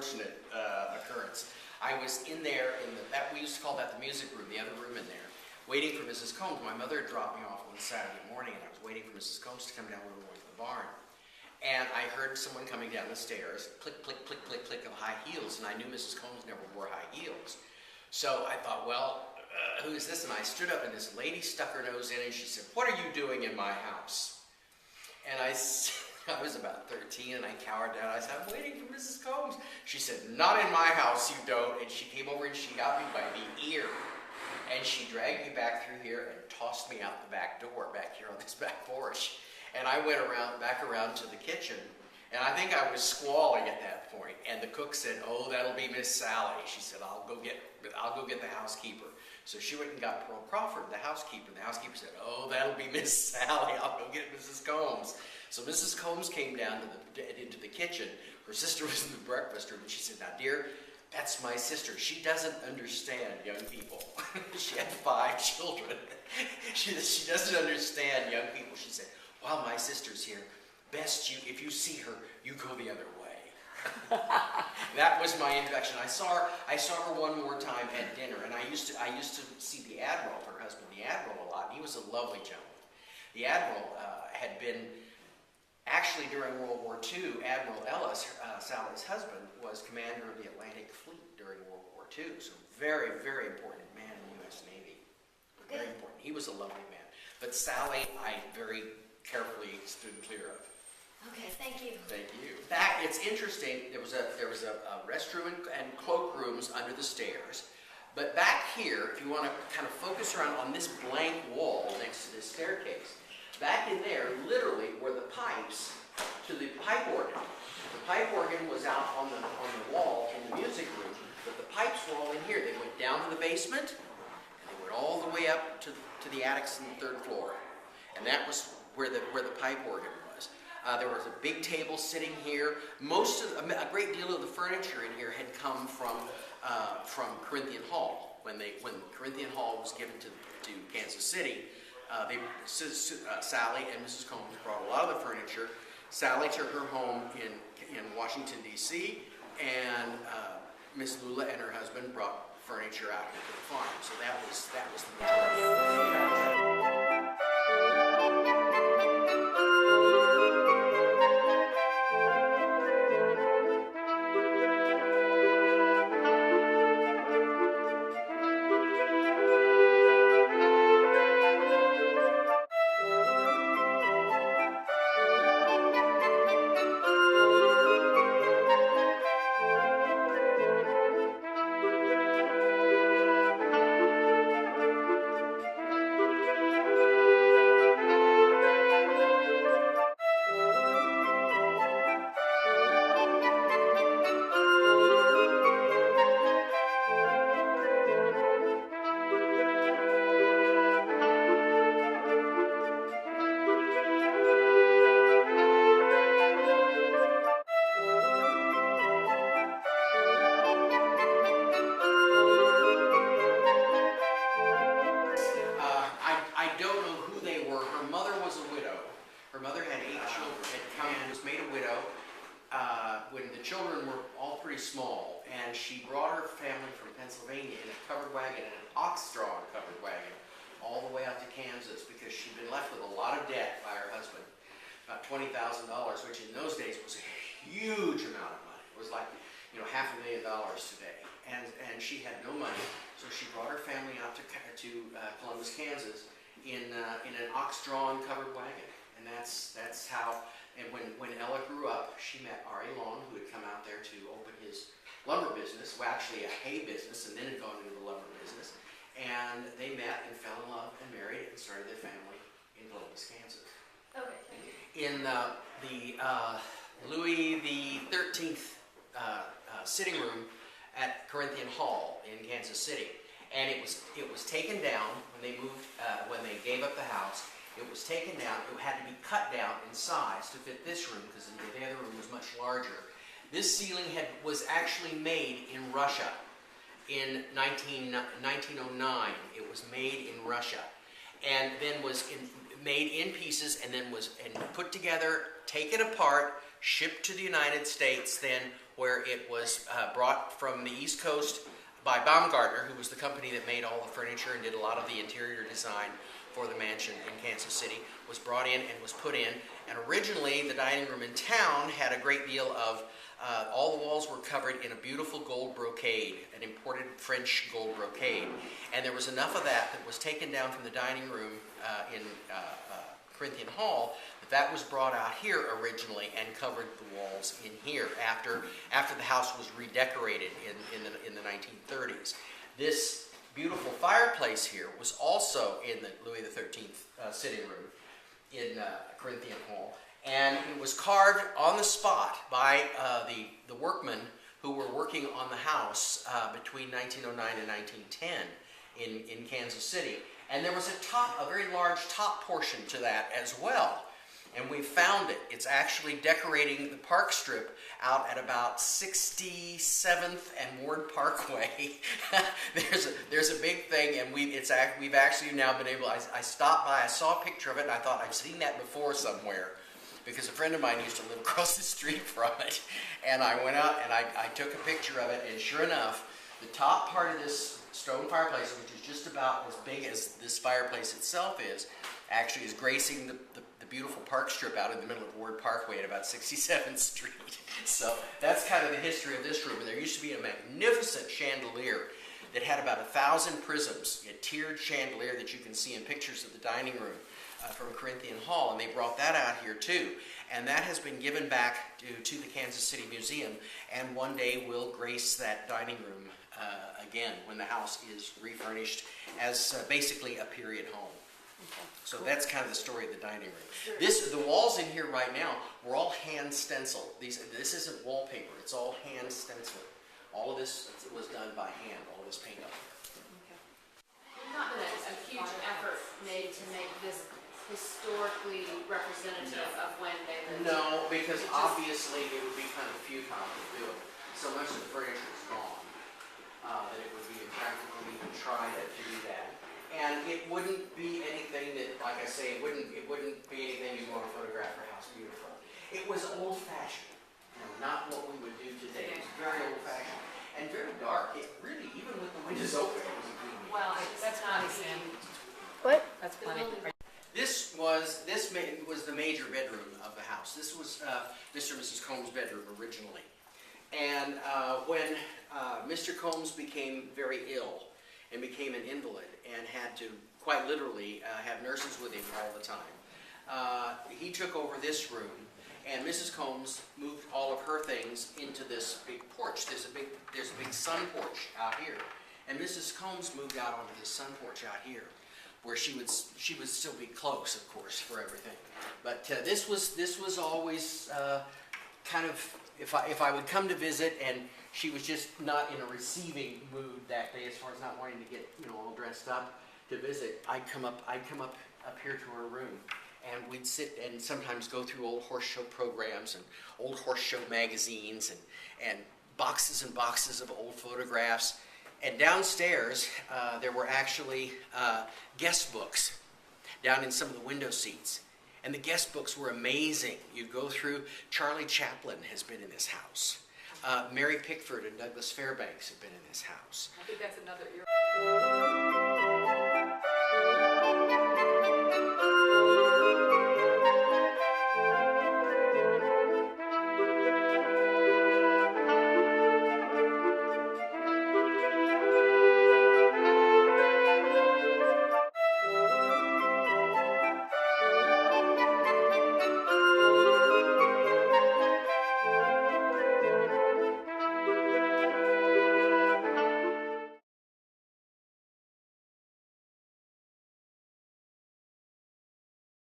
unfortunate occurrence. I was in there, we used to call that the music room, the other room in there, waiting for Mrs. Combs. My mother had dropped me off one Saturday morning, and I was waiting for Mrs. Combs to come down when we were going to the barn. And I heard someone coming down the stairs, click, click, click, click, click of high heels, and I knew Mrs. Combs never wore high heels. So I thought, well, who is this? And I stood up, and this lady stuck her nose in, and she said, "What are you doing in my house?" And I was about 13, and I cowered down. I said, "I'm waiting for Mrs. Combs." She said, "Not in my house, you don't." And she came over and she got me by the ear. And she dragged me back through here and tossed me out the back door back here on this back porch. And I went back around to the kitchen. And I think I was squalling at that point. And the cook said, "Oh, that'll be Miss Sally." She said, I'll go get the housekeeper." So she went and got Pearl Crawford, the housekeeper. The housekeeper said, "Oh, that'll be Miss Sally. I'll go get Mrs. Combs." So Mrs. Combs came down into the kitchen. Her sister was in the breakfast room, and she said, "Now, dear, that's my sister. She doesn't understand young people." She had 5 children. She doesn't understand young people. She said, "While my sister's here, if you see her, you go the other way." That was my introduction. I saw her one more time at dinner, and I used to see the Admiral, her husband, the Admiral, a lot. And he was a lovely gentleman. The Admiral had been, actually during World War II, Admiral Ellis, Sally's husband, was commander of the Atlantic Fleet during World War II. So very, very important man in the U.S. Navy. Very important. He was a lovely man. But Sally, I very carefully stood clear of. Okay, thank you. Thank you. It's interesting. There was a restroom and cloakrooms under the stairs, but back here, if you want to kind of focus around on this blank wall next to this staircase, back in there, literally, were the pipes to the pipe organ. The pipe organ was out on the wall in the music room, but the pipes were all in here. They went down to the basement, and they went all the way up to the attics on the 3rd floor, and that was where the pipe organ was. There was a big table sitting here. A great deal of the furniture in here had come from Corinthian Hall. When Corinthian Hall was given to Kansas City, Sally and Mrs. Combs brought a lot of the furniture. Sally took her home in Washington, D.C., and Miss Lula and her husband brought furniture out here to the farm. So that was the majority. Small, and she brought her family from Pennsylvania in a covered wagon, in an ox-drawn covered wagon, all the way out to Kansas because she'd been left with a lot of debt by her husband, about $20,000, which in those days was a huge amount of money. It was like, $500,000 today, and she had no money, so she brought her family out to Columbus, Kansas, in an ox-drawn covered wagon, and that's how. And when Ella grew up, she met R.A. Long, who had come out there to open his lumber business, well, actually a hay business, and then had gone into the lumber business. And they met and fell in love and married and started their family in Columbus, Kansas. Okay, thank you. In the Louis XIII sitting room at Corinthian Hall in Kansas City. And it was taken down when they moved, when they gave up the house. It was taken down. It had to be cut down in size to fit this room because the other room was much larger. This ceiling was actually made in Russia in 1909. It was made in Russia, and then was made in pieces, and then was put together, taken apart, shipped to the United States, then where it was brought from the East Coast by Baumgartner, who was the company that made all the furniture and did a lot of the interior design for the mansion in Kansas City, was brought in and was put in. And originally, the dining room in town had a great deal of, all the walls were covered in a beautiful gold brocade, an imported French gold brocade. And there was enough of that that was taken down from the dining room in Corinthian Hall, that was brought out here originally and covered the walls in here after the house was redecorated in the 1930s. This beautiful fireplace here was also in the Louis XIII sitting room in Corinthian Hall, and it was carved on the spot by the workmen who were working on the house between 1909 and 1910 in Kansas City. And there was a very large top portion to that as well. And we found it. It's actually decorating the park strip out at about 67th and Ward Parkway. there's a big thing, and we've actually now been able. I stopped by. I saw a picture of it, and I thought I've seen that before somewhere, because a friend of mine used to live across the street from it. And I went out and I took a picture of it, and sure enough, the top part of this stone fireplace, which is just about as big as this fireplace itself is, actually is gracing the beautiful park strip out in the middle of Ward Parkway at about 67th Street. So that's kind of the history of this room. And there used to be a magnificent chandelier that had about 1,000 prisms, a tiered chandelier that you can see in pictures of the dining room from Corinthian Hall, and they brought that out here too. And that has been given back to the Kansas City Museum, and one day will grace that dining room again when the house is refurnished as basically a period home. Okay. So that's kind of the story of the dining room. The walls in here right now were all hand stenciled. This isn't wallpaper, it's all hand stenciled. All of this was done by hand, all this paint up here. Okay. There's not been a huge effort made to make this historically representative of when they lived. No, because obviously it would be kind of futile to do it. So much of the furniture is gone that it would be impractical to even try to do that. And it wouldn't be anything that, like I say, it wouldn't be anything you want to photograph your house beautiful. It was old-fashioned, not what we would do today. It was very old-fashioned and very dark. It really, even with the windows open, it was a gloomy. Well, that's not Sam. What? That's plenty. This was the major bedroom of the house. This was Mr. and Mrs. Combs' bedroom originally. And when Mr. Combs became very ill and became an invalid and had to, quite literally, have nurses with him all the time, he took over this room, and Mrs. Combs moved all of her things into this big porch. There's a big sun porch out here, and Mrs. Combs moved out onto this sun porch out here, where she would still be close, of course, for everything. But this was always kind of, if I would come to visit and she was just not in a receiving mood that day, as far as not wanting to get all dressed up to visit, I'd come up here to her room, and we'd sit and sometimes go through old horse show programs and old horse show magazines and boxes and boxes of old photographs. And downstairs there were actually guest books down in some of the window seats. And the guest books were amazing. You'd go through, Charlie Chaplin has been in this house. Mary Pickford and Douglas Fairbanks have been in this house. I think that's another